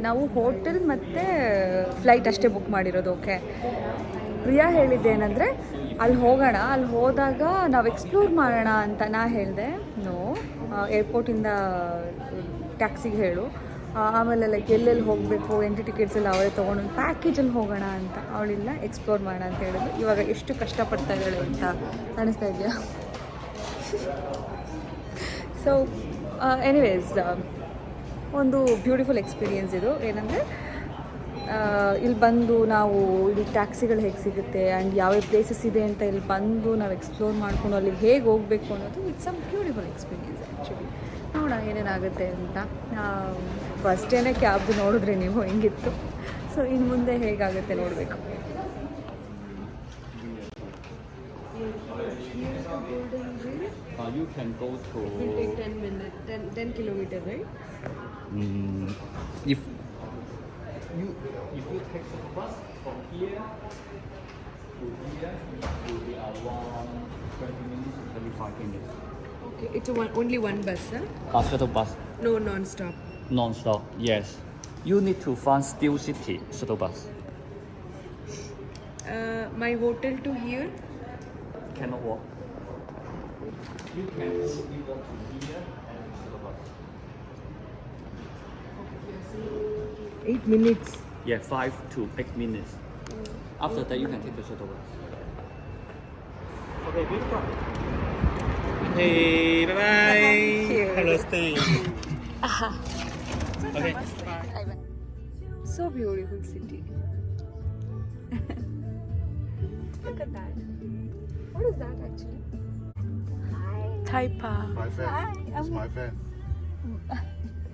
ನಾವು ಹೋಟೆಲ್ ಮತ್ತು ಫ್ಲೈಟ್ ಅಷ್ಟೇ ಬುಕ್ ಮಾಡಿರೋದು. ಓಕೆ, ಪ್ರಿಯಾ ಹೇಳಿದ್ದೇನೆಂದರೆ ಅಲ್ಲಿ ಹೋಗೋಣ, ಅಲ್ಲಿ ಹೋದಾಗ ನಾವು ಎಕ್ಸ್ಪ್ಲೋರ್ ಮಾಡೋಣ ಅಂತ ನಾ ಹೇಳಿದೆ. ನೋ, ಏರ್ಪೋರ್ಟಿಂದ ಟ್ಯಾಕ್ಸಿಗೆ ಹೇಳು, ಆಮೇಲೆ ಲೈಕ್ ಎಲ್ಲೆಲ್ಲಿ ಹೋಗಬೇಕು, ಎಂಟ್ರಿ ಟಿಕೆಟ್ಸ್ ಎಲ್ಲ ಅವರೇ ತೊಗೊಂಡು ಒಂದು ಪ್ಯಾಕೇಜಲ್ಲಿ ಹೋಗೋಣ ಅಂತ. ಅವಳಿಲ್ಲ, ಎಕ್ಸ್ಪ್ಲೋರ್ ಮಾಡೋಣ ಅಂತ ಹೇಳಿದ್ರು. ಇವಾಗ ಎಷ್ಟು ಕಷ್ಟಪಡ್ತಾ ಇದ್ದಾಳೆ ಅಂತ ಅನಿಸ್ತಾ ಇದೆಯಾ? ಸೊ ಎನಿವೇಸ್, ಒಂದು ಬ್ಯೂಟಿಫುಲ್ ಎಕ್ಸ್ಪೀರಿಯೆನ್ಸ್ ಇದು. ಏನಂದರೆ ಇಲ್ಲಿ ಬಂದು ನಾವು ಇಲ್ಲಿ ಟ್ಯಾಕ್ಸಿಗಳು ಹೇಗೆ ಸಿಗುತ್ತೆ ಆ್ಯಂಡ್ ಯಾವ್ಯಾವ ಪ್ಲೇಸಸ್ ಇದೆ ಅಂತ ಇಲ್ಲಿ ಬಂದು ನಾವು ಎಕ್ಸ್ಪ್ಲೋರ್ ಮಾಡ್ಕೊಂಡು ಅಲ್ಲಿಗೆ ಹೇಗೆ ಹೋಗಬೇಕು ಅನ್ನೋದು it's a beautiful experience actually. ನೋಡೋಣ ಏನೇನಾಗುತ್ತೆ ಅಂತ. ಫಸ್ಟೇನೆ ಕ್ಯಾಬ್ದು ನೋಡಿದ್ರಿ ನೀವು ಹೆಂಗಿತ್ತು. ಸೊ ಇನ್ನು ಮುಂದೆ ಹೇಗಾಗುತ್ತೆ ನೋಡಬೇಕು. You can go to... It will take 10 minutes, 10 kilometers, right? If you take the bus from here to here, it will be around 20 minutes to 25 minutes. Okay, it's only one bus, huh? Shuttle bus. No, non-stop. Non-stop, yes. You need to find Steel City shuttle bus. My hotel to here? Cannot walk. You can easily walk to here and shuttle bus. 8 minutes. Yeah, 5 to 8 minutes. After that, you can take the shuttle bus. Okay, beautiful. Hey, bye-bye. Thank you. Hello, stay. Okay. So beautiful city. Look at that. What is that actually? Hi, Pa. My fan. Hi, It's my fan.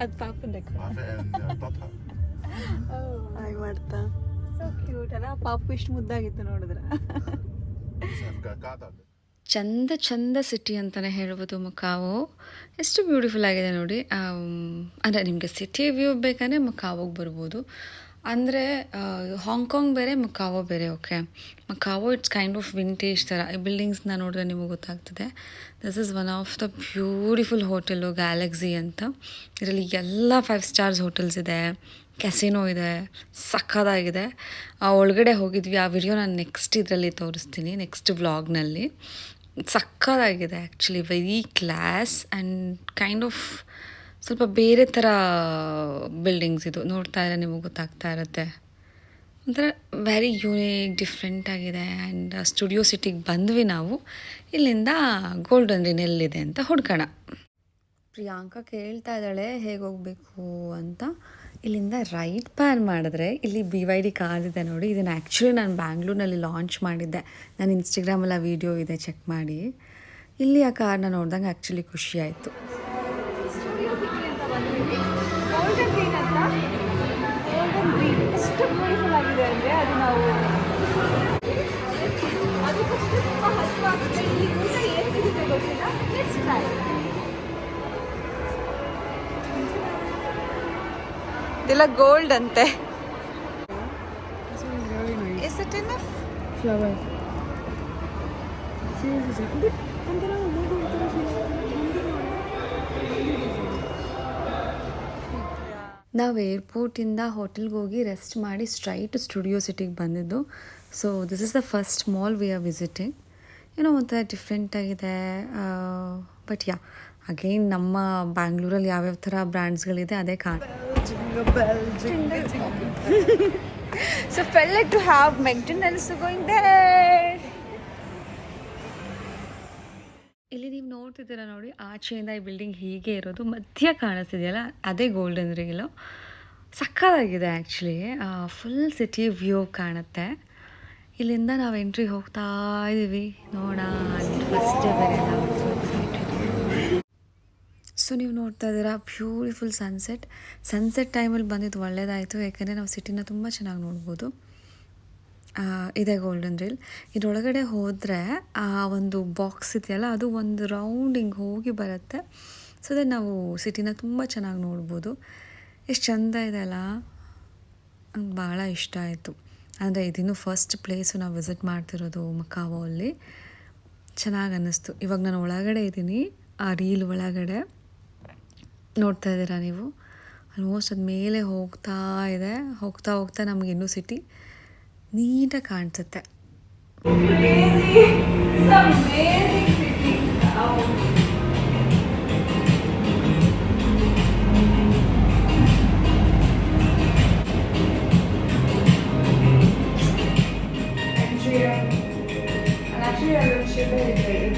Ad Papan My fan and daughter. Hi ಮಾಡ್ತಾ. So cute ಅಲ್ಲ, ಪಾಪು ಇಷ್ಟು ಮುದ್ದಾಗಿತ್ತು ನೋಡಿದ್ರೆ. ಚಂದ city ಅಂತಲೇ ಹೇಳ್ಬೋದು Macau. ಎಷ್ಟು beautiful ಆಗಿದೆ ನೋಡಿ. ಅಂದರೆ ನಿಮಗೆ ಸಿಟಿ ವ್ಯೂ ಬೇಕಂದರೆ ಮಕಾವೋಗೆ ಬರ್ಬೋದು. ಅಂದರೆ ಹಾಂಗ್ಕಾಂಗ್ ಬೇರೆ, ಮಕಾವೋ ಬೇರೆ. Okay, Macau it's kind of vintage ಥರ. ಈ ಬಿಲ್ಡಿಂಗ್ಸ್ನ ನೋಡಿದ್ರೆ ನಿಮಗೆ ಗೊತ್ತಾಗ್ತದೆ. This is one of the beautiful hotel, Galaxy ಅಂತ. ಇದರಲ್ಲಿ ಎಲ್ಲ 5 ಸ್ಟಾರ್ಸ್ ಹೋಟೆಲ್ಸ್ ಇದೆ, ಕ್ಯಾಸಿನೋ ಇದೆ, ಸಕ್ಕತ್ತಾಗಿದೆ. ಒಳಗಡೆ ಹೋಗಿದ್ವಿ, ಆ ವಿಡಿಯೋ ನಾನು ನೆಕ್ಸ್ಟ್ ಇದರಲ್ಲಿ ತೋರಿಸ್ತೀನಿ, ನೆಕ್ಸ್ಟ್ ವ್ಲಾಗ್ನಲ್ಲಿ. ಸಕ್ಕತ್ತಾಗಿದೆ actually, very class and kind of ಸ್ವಲ್ಪ ಬೇರೆ ಥರ ಬಿಲ್ಡಿಂಗ್ಸ್ ಇದು. ನೋಡ್ತಾ ಇದ್ರೆ ನಿಮಗೆ ಗೊತ್ತಾಗ್ತಾ ಇರುತ್ತೆ, ಒಂಥರ ವೆರಿ ಯೂನಿಕ್, ಡಿಫ್ರೆಂಟ್ ಆಗಿದೆ. ಆ್ಯಂಡ್ ಸ್ಟುಡಿಯೋ ಸಿಟಿಗೆ ಬಂದ್ವಿ ನಾವು. ಇಲ್ಲಿಂದ ಗೋಲ್ಡನ್ ರೀನ್ ಎಲ್ಲಿದೆ ಅಂತ ಹುಡ್ಕೋಣ. ಪ್ರಿಯಾಂಕಾ ಕೇಳ್ತಾ ಇದ್ದಾಳೆ ಹೇಗೆ ಹೋಗಬೇಕು ಅಂತ. ಇಲ್ಲಿಂದ ರೈಟ್ ಪ್ಯಾನ್ ಮಾಡಿದ್ರೆ ಇಲ್ಲಿ BYD ಕಾರ್ ಇದೆ ನೋಡಿ. ಇದನ್ನು ಆ್ಯಕ್ಚುಲಿ ನಾನು ಬ್ಯಾಂಗ್ಳೂರಿನಲ್ಲಿ ಲಾಂಚ್ ಮಾಡಿದ್ದೆ. ನಾನು ಇನ್ಸ್ಟಾಗ್ರಾಮಲ್ಲಿ ಆ ವಿಡಿಯೋ ಇದೆ, ಚೆಕ್ ಮಾಡಿ. ಇಲ್ಲಿ ಆ ಕಾರ್ನ ನೋಡಿದಂಗೆ ಆ್ಯಕ್ಚುಲಿ ಖುಷಿ ಆಯಿತು. ಎಷ್ಟು ಬ್ಯೂಟಿಫುಲ್ ಆಗಿದೆ ಅಂದರೆ ಅದು ನಾವು ಅದಕ್ಕಷ್ಟು ತುಂಬ ಹಸುವಾಗುತ್ತೆ. ಇಲ್ಲಿ ಊಟ ಏನು ಸಿಗುತ್ತೆ ಗೊತ್ತಿಲ್ಲ, ಲೆಟ್ಸ್ ಟ್ರೈ. ಇದೆಲ್ಲ ಗೋಲ್ಡ್ ಅಂತೆ. Is it enough? Flower. ನಾವು ಏರ್ಪೋರ್ಟಿಂದ ಹೋಟೆಲ್ಗೆ ಹೋಗಿ ರೆಸ್ಟ್ ಮಾಡಿ ಸ್ಟ್ರೈಟ್ ಸ್ಟುಡಿಯೋ ಸಿಟಿಗೆ ಬಂದಿದ್ದು. So this is the first mall we are visiting. ಏನೋ ಒಂಥರ ಡಿಫ್ರೆಂಟ್ ಆಗಿದೆ. ಬಟ್ ಯಾ, ಅಗೈನ್ ನಮ್ಮ ಬ್ಯಾಂಗ್ಳೂರಲ್ಲಿ ಯಾವ್ಯಾವ ಥರ ಬ್ರ್ಯಾಂಡ್ಸ್ಗಳಿದೆ ಅದೇ ಕಾಣ. So felt like to have McDonald's going there. ಇಲ್ಲಿ ನೀವು ನೋಡ್ತಿದ್ದೀರಾ ನೋಡಿ, ಆಚೆಯಿಂದ ಈ ಬಿಲ್ಡಿಂಗ್ ಹೀಗೆ ಇರೋದು, ಮಧ್ಯ ಕಾಣಿಸ್ತಿದೆಯಲ್ಲ ಅದೇ ಗೋಲ್ಡನ್ ರೀಲು. ಸಕ್ಕತ್ತಾಗಿದೆ ಆ್ಯಕ್ಚುಲಿ. ಫುಲ್ ಸಿಟಿ ವ್ಯೂ ಕಾಣುತ್ತೆ. ಇಲ್ಲಿಂದ ನಾವು ಎಂಟ್ರಿ ಹೋಗ್ತಾ ಇದ್ದೀವಿ. ನೋಡೋಣ, ಫಸ್ಟ್ ಡೇ ಬೇರೆ ನಾವು. ಸೊ ನೀವು ನೋಡ್ತಾ ಇದ್ದೀರಾ ಬ್ಯೂಟಿಫುಲ್ ಸನ್ಸೆಟ್ ಟೈಮಲ್ಲಿ ಬಂದಿದ್ದು ಒಳ್ಳೆಯದಾಯಿತು, ಯಾಕಂದರೆ ನಾವು ಸಿಟಿನ ತುಂಬ ಚೆನ್ನಾಗಿ ನೋಡ್ಬೋದು. ಇದೆ ಗೋಲ್ಡನ್ ರೀಲ್. ಇದರೊಳಗಡೆ ಹೋದರೆ ಆ ಒಂದು ಬಾಕ್ಸ್ ಇದೆಯಲ್ಲ, ಅದು ಒಂದು ರೌಂಡಿಂಗ್ ಹೋಗಿ ಬರುತ್ತೆ. ಸೊ ದಟ್ ನಾವು ಸಿಟಿನ ತುಂಬ ಚೆನ್ನಾಗಿ ನೋಡ್ಬೋದು. ಎಷ್ಟು ಚೆಂದ ಇದೆ ಅಲ್ಲ, ನಂಗೆ ಭಾಳ ಇಷ್ಟ ಆಯಿತು. ಅಂದರೆ ಇದಿನ್ನೂ ಫಸ್ಟ್ ಪ್ಲೇಸು ನಾವು ವಿಸಿಟ್ ಮಾಡ್ತಿರೋದು ಮಕಾವೋ ಅಲ್ಲಿ. ಚೆನ್ನಾಗಿ ಅನ್ನಿಸ್ತು. ಇವಾಗ ನಾನು ಒಳಗಡೆ ಇದ್ದೀನಿ, ಆ ರೀಲ್ ಒಳಗಡೆ ನೋಡ್ತಾ ಇದ್ದೀರಾ ನೀವು. ಆಲ್ಮೋಸ್ಟ್ ಅದು ಮೇಲೆ ಹೋಗ್ತಾ ಇದೆ. ಹೋಗ್ತಾ ಹೋಗ್ತಾ ನಮಗೆ ಇನ್ನೂ ಸಿಟಿ ನೀಟಾಗಿ ಕಾಣಿಸುತ್ತೆ.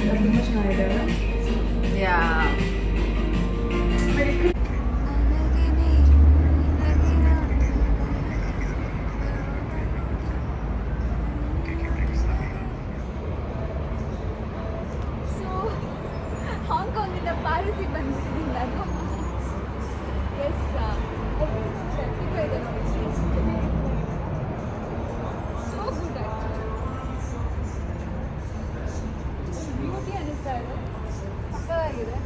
ತುಂಬ ಚೆನ್ನಾಗಿದೆ. ಹಾಂಗ್ಕಾಂಗಿಂದ ಪ್ಯಾರಿಸಿಗೆ ಬಂದ್ಬಿಟ್ಟಿದ್ದೀನಿ ನಾನು. ಎಸ್ ಇದೆ ನೋಡಿ. ಸೊ ಗುಡ್ ಬ್ಯೂಟಿ ಅನ್ನಿಸ್ತಾ ಇದೆ, ಸಕ್ಕತ್ತಾಗಿದೆ.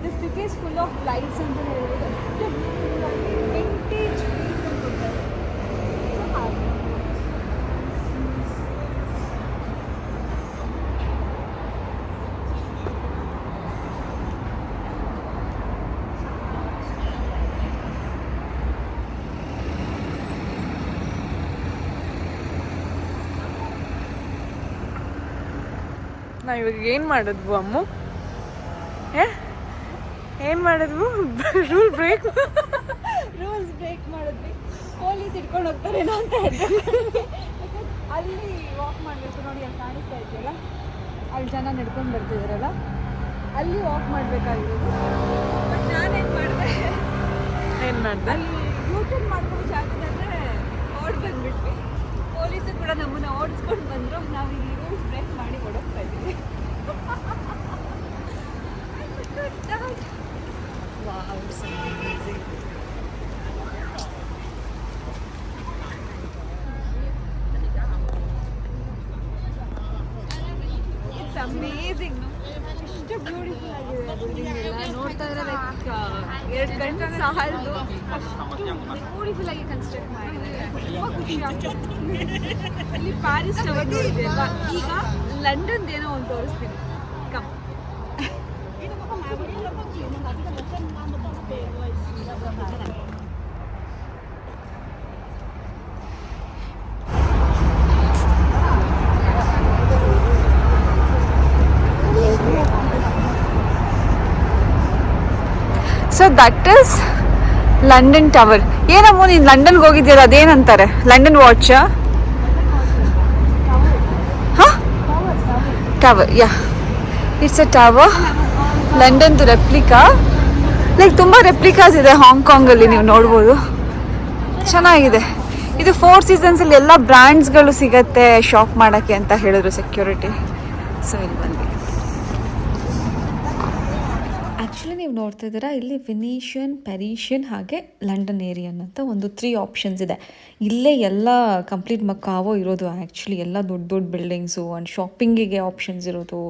This city is full of lights ಅಂತ ಹೇಳ್ಬೋದು. ಅಷ್ಟು ಬ್ಯೂಟಿಫುಲ್ ಆಗಿ ವಿಂಟೇಜ್ ಫೀಲ್ ಕೊಡ್ತಾರೆ. ಸೊ ಹಾಗೆ ನಾವಿವಾಗ ಏನು ಮಾಡಿದ್ವು ಅಮ್ಮು? ಏನು ಮಾಡಿದ್ವು? ರೂಲ್ಸ್ ಬ್ರೇಕ್ ಮಾಡಿದ್ವಿ. ಪೊಲೀಸ್ ಇಟ್ಕೊಂಡು ಹೋಗ್ತಾರೇನೋ ಅಂತ ಇದ್ದೆ. ಅಲ್ಲಿ ವಾಕ್ ಮಾಡಬೇಕು ನೋಡಿ, ಅಲ್ಲಿ ಕಾಣಿಸ್ತಾ ಇದೆಯಲ್ಲ, ಅಲ್ಲಿ ಜನ ನಡ್ಕೊಂಡು ಬರ್ತಿದ್ದಾರಲ್ಲ, ಅಲ್ಲಿ ವಾಕ್ ಮಾಡಬೇಕಾಗಿರೋದು. ಬಟ್ ನಾನೇನು ಮಾಡಿದೆ, ಅಲ್ಲಿ ಯೂಟರ್ನ್ ಮಾಡ್ಕೊಂಡು ಜಾಗದಲ್ಲೇ ಓಡ್ ಬಂದ್ಬಿಟ್ವಿ. ಪೊಲೀಸರು ಕೂಡ ನಮ್ಮನ್ನು ಓಡಿಸ್ಕೊಂಡು ಬಂದರು. ನಾವು ಇಲ್ಲಿ ರೂಲ್ಸ್ ಬ್ರೇಕ್ ಮಾಡಿ ಓಡೋಗ್ತಾ ಇದ್ದೀವಿ. Wow, so amazing. It's amazing, no? ಎಷ್ಟು ಬ್ಯೂಟಿಫುಲ್ ಆಗಿದೆ ಬಿಲ್ಡಿಂಗ್ ಎಲ್ಲ. ನೋಡ್ತಾ ಇದ್ರೆ ಲೈಕ್ ಎರಡು ಗಂಟೆ ಸಾಲದು ಅಷ್ಟು ಬ್ಯೂಟಿಫುಲ್ ಆಗಿ ಕನ್ಸ್ಟ್ರಕ್ಟ್ ಮಾಡಿದ್ದಾರೆ. ತುಂಬ ಖುಷಿ ಆಗ್ತದೆ. ಇಲ್ಲಿ ಪ್ಯಾರಿಸ್ ಟವರ್ ನೋಡಿದೆ ಅಲ್ವಾ, ಈಗ ಲಂಡನ್ ಏನೋ ಒಂದು ತೋರಿಸ್ತೀನಿ. Come. So that is London tower. ಏನಮ್ಮ ನೀನು ಲಂಡನ್ಗೆ ಹೋಗಿದ್ದೀರ, ಅದೇನಂತಾರೆ? London watch? ಹಾಂ, tower. Yeah, it's a tower. ಲಂಡನ್ದು ರೆಪ್ಲಿಕಾ. ಲೈಕ್ ತುಂಬ ರೆಪ್ಲಿಕಾಸ್ ಇದೆ ಹಾಂಗ್ಕಾಂಗಲ್ಲಿ, ನೀವು ನೋಡ್ಬೋದು. ಚೆನ್ನಾಗಿದೆ. ಇದು 4 ಸೀಸನ್ಸಲ್ಲಿ ಎಲ್ಲ ಬ್ರ್ಯಾಂಡ್ಸ್ಗಳು ಸಿಗತ್ತೆ ಶಾಪ್ ಮಾಡೋಕ್ಕೆ ಅಂತ ಹೇಳಿದ್ರು ಸೆಕ್ಯೂರಿಟಿ. ಸೊ ಇಲ್ಲಿ ಬಂದ್ವಿ. ಆ್ಯಕ್ಚುಲಿ ನೀವು ನೋಡ್ತಾ ಇದ್ದೀರಾ, ಇಲ್ಲಿ ವೆನಿಷಿಯನ್, ಪ್ಯಾರಿಷಿಯನ್ ಹಾಗೆ ಲಂಡನ್ ಏರಿಯನ್ ಅಂತ ಒಂದು 3 ಆಪ್ಷನ್ಸ್ ಇದೆ. ಇಲ್ಲೇ ಎಲ್ಲ ಕಂಪ್ಲೀಟ್ ಮಕಾವೋ ಇರೋದು. ಆ್ಯಕ್ಚುಲಿ ಎಲ್ಲ ದೊಡ್ಡ ದೊಡ್ಡ ಬಿಲ್ಡಿಂಗ್ಸು ಆ್ಯಂಡ್ ಶಾಪಿಂಗಿಗೆ ಆಪ್ಷನ್ಸ್ ಇರೋದು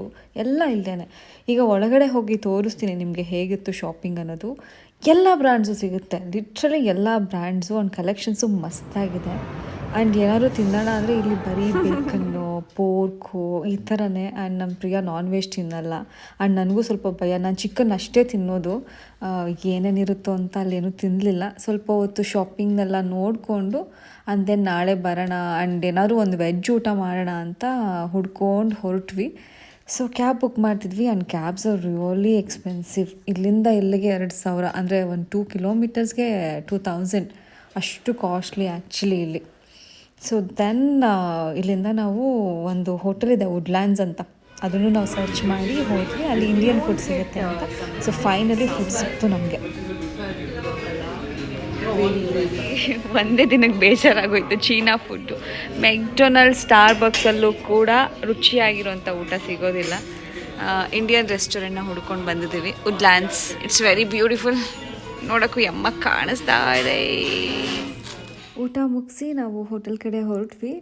ಎಲ್ಲ ಇಲ್ಲೇ. ಈಗ ಒಳಗಡೆ ಹೋಗಿ ತೋರಿಸ್ತೀನಿ ನಿಮಗೆ ಹೇಗಿತ್ತು ಶಾಪಿಂಗ್ ಅನ್ನೋದು. ಎಲ್ಲ ಬ್ರ್ಯಾಂಡ್ಸು ಸಿಗುತ್ತೆ, ಲಿಟ್ರಲಿ ಎಲ್ಲ ಬ್ರ್ಯಾಂಡ್ಸು ಆ್ಯಂಡ್ ಕಲೆಕ್ಷನ್ಸು ಮಸ್ತಾಗಿದೆ. ಆ್ಯಂಡ್ ಏನಾದ್ರು ತಿನ್ನೋಣ ಅಂದರೆ ಇಲ್ಲಿ ಬರೀ ಬೇಕನ್ನು, ಪೋರ್ಕು ಈ ಥರನೇ. ಆ್ಯಂಡ್ ನಮ್ಮ ಪ್ರಿಯ ನಾನ್ ವೆಜ್ ತಿನ್ನಲ್ಲ. ಆ್ಯಂಡ್ ನನಗೂ ಸ್ವಲ್ಪ ಭಯ, ನಾನು ಚಿಕನ್ ಅಷ್ಟೇ ತಿನ್ನೋದು. ಏನೇನಿರುತ್ತೋ ಅಂತ ಅಲ್ಲೇನೂ ತಿನ್ನಲಿಲ್ಲ. ಸ್ವಲ್ಪ ಹೊತ್ತು ಶಾಪಿಂಗ್ನೆಲ್ಲ ನೋಡಿಕೊಂಡು ಆ್ಯಂಡ್ ದೆನ್ ನಾಳೆ ಬರೋಣ ಆ್ಯಂಡ್ ಏನಾದರೂ ಒಂದು ವೆಜ್ ಊಟ ಮಾಡೋಣ ಅಂತ ಹುಡ್ಕೊಂಡು ಹೊರಟ್ವಿ. ಸೊ ಕ್ಯಾಬ್ ಬುಕ್ ಮಾಡ್ತಿದ್ವಿ and cabs are really expensive. ಇಲ್ಲಿಂದ ಇಲ್ಲಿಗೆ 2,000, ಅಂದರೆ ಒಂದು 2 ಕಿಲೋಮೀಟರ್ಸ್ಗೆ 2,000. ಅಷ್ಟು ಕಾಸ್ಟ್ಲಿ ಆ್ಯಕ್ಚುಲಿ ಇಲ್ಲಿ. ಸೊ ದೆನ್ ಇಲ್ಲಿಂದ ನಾವು ಒಂದು ಹೋಟೆಲ್ ಇದೆ ವುಡ್ಲ್ಯಾಂಡ್ಸ್ ಅಂತ, ಅದನ್ನು ನಾವು ಸರ್ಚ್ ಮಾಡಿ ಹೋದ್ವಿ. ಅಲ್ಲಿ ಇಂಡಿಯನ್ ಫುಡ್ ಸಿಗುತ್ತೆ ಅಂತ. ಸೊ ಫೈನಲಿ ಫುಡ್ ಸಿಕ್ತು ನಮಗೆ. ಒಂದೇ ದಿನಕ್ಕೆ ಬೇಜಾರಾಗೋಯ್ತು ಚೀನಾ ಫುಡ್ಡು. ಮೆಕ್ಡೊನಾಲ್ಡ್, ಸ್ಟಾರ್ಬಕ್ಸಲ್ಲೂ ಕೂಡ ರುಚಿಯಾಗಿರೋಂಥ ಊಟ ಸಿಗೋದಿಲ್ಲ. ಇಂಡಿಯನ್ ರೆಸ್ಟೋರೆಂಟ್ನ ಹುಡ್ಕೊಂಡು ಬಂದಿದ್ದೀವಿ, ವುಡ್ಲ್ಯಾಂಡ್ಸ್. ಇಟ್ಸ್ ವೆರಿ ಬ್ಯೂಟಿಫುಲ್, ನೋಡೋಕ್ಕೂ ಎಮ್ಮ ಕಾಣಿಸ್ತಾ ಇದೆ. ಊಟ ಮುಗಿಸಿ ನಾವು ಹೋಟೆಲ್ ಕಡೆ ಹೊರಟ್ವಿ.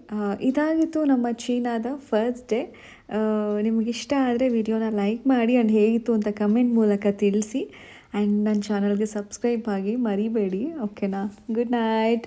ಇದಾಗಿತ್ತು ನಮ್ಮ ಚೀನಾದ ಫಸ್ಟ್ ಡೇ. ನಿಮಗಿಷ್ಟ ಆದರೆ ವಿಡಿಯೋನ ಲೈಕ್ ಮಾಡಿ ಆ್ಯಂಡ್ ಹೇಗಿತ್ತು ಅಂತ ಕಮೆಂಟ್ ಮೂಲಕ ತಿಳಿಸಿ. ಆ್ಯಂಡ್ ನನ್ನ ಚಾನಲ್ಗೆ ಸಬ್ಸ್ಕ್ರೈಬ್ ಆಗಿ ಮರಿಬೇಡಿ, ಓಕೆನಾ? Good night.